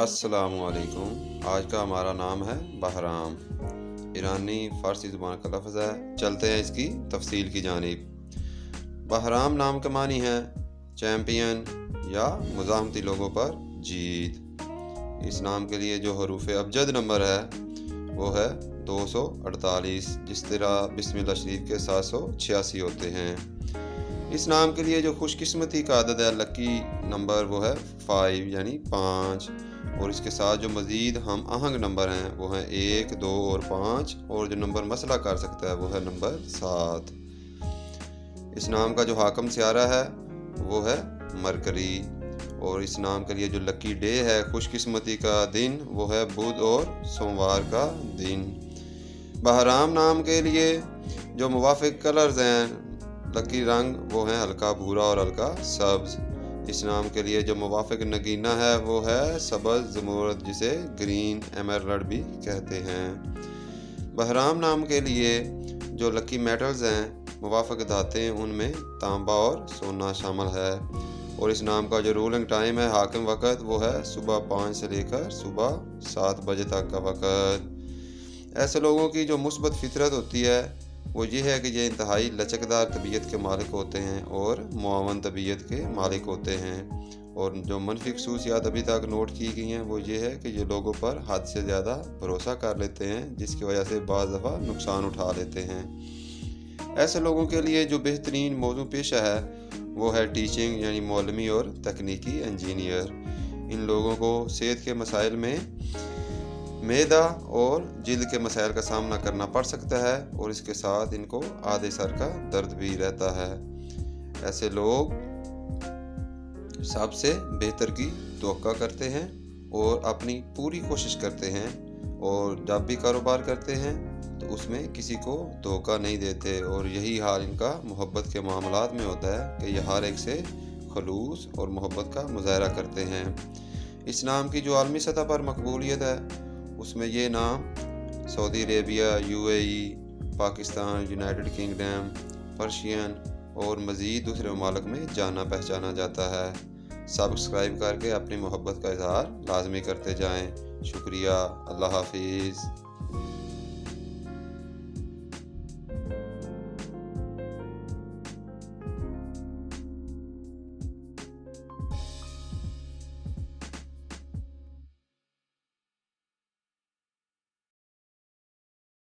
अस्सलामुअलैकुम। आज का हमारा नाम है बहराम। ईरानी फ़ारसी ज़ुबान का लफ्ज़ है। चलते हैं इसकी तफसील की जानिब। बहराम नाम के मानी है चैम्पियन या मुज़ाहमती लोगों पर जीत। इस नाम के लिए जो हरूफ अबजद नंबर है वो है 248, जिस तरह बिस्मिल्लाह शरीफ के 786 होते हैं। इस नाम के लिए जो खुशकिस्मती का अदद है, लकी नंबर, वो है 5 यानी 5। और इसके साथ जो मज़ीद हम आहंग नंबर हैं वो हैं 1, 2 और 5। और जो नंबर मसला कर सकता है वो है नंबर 7। इस नाम का जो हाकम सियारा है वो है मरकरी। और इस नाम के लिए जो लकी डे है, खुशकिस्मती का दिन, वो है बुध और सोमवार का दिन। बहराम नाम के लिए जो मुवाफिक कलर्स हैं, लकी रंग, वो है हल्का भूरा और हल्का सब्ज। इस नाम के लिए जो मुवाफिक नगीना है वो है सबज ज़मूरद, जिसे ग्रीन एमरल्ड भी कहते हैं। बहराम नाम के लिए जो लकी मेटल्स हैं, मुवाफिक धातें, उनमें तांबा और सोना शामिल है। और इस नाम का जो रूलिंग टाइम है, हाकिम वक़्त, वो है सुबह 5 से लेकर सुबह 7 बजे तक का वक़्त। ऐसे लोगों की जो मुस्बत फितरत होती है वो ये है कि ये इंतहाई लचकदार तबीयत के मालिक होते हैं और मुआवन तबीयत के मालिक होते हैं। और जो मनफी खसूसियात अभी तक नोट की गई हैं वो ये है कि ये लोगों पर हद से ज़्यादा भरोसा कर लेते हैं, जिसकी वजह से बाज़ दफ़ा नुकसान उठा लेते हैं। ऐसे लोगों के लिए जो बेहतरीन मौजू पेशा है वो है टीचिंग यानी मौलमी और तकनीकी इंजीनियर। इन लोगों को सेहत के मसाइल में मैदा और जिल्द के मसाइल का सामना करना पड़ सकता है, और इसके साथ इनको आधे सर का दर्द भी रहता है। ऐसे लोग सबसे बेहतर की तवक्को करते हैं और अपनी पूरी कोशिश करते हैं, और जब भी कारोबार करते हैं तो उसमें किसी को धोखा नहीं देते। और यही हाल इनका मोहब्बत के मामलात में होता है कि यह हर एक से खलूस और मोहब्बत का मुजाहरा करते हैं। इस नाम की जो आलमी सतह पर मकबूलियत है उसमें ये नाम Saudi Arabia, UAE, Pakistan, United kingdom, Persian और मज़ीद दूसरे ममालिक में जाना पहचाना जाता है। सब्सक्राइब करके अपनी मोहब्बत का इजहार लाजमी करते जाएं। शुक्रिया। अल्लाह हाफिज़।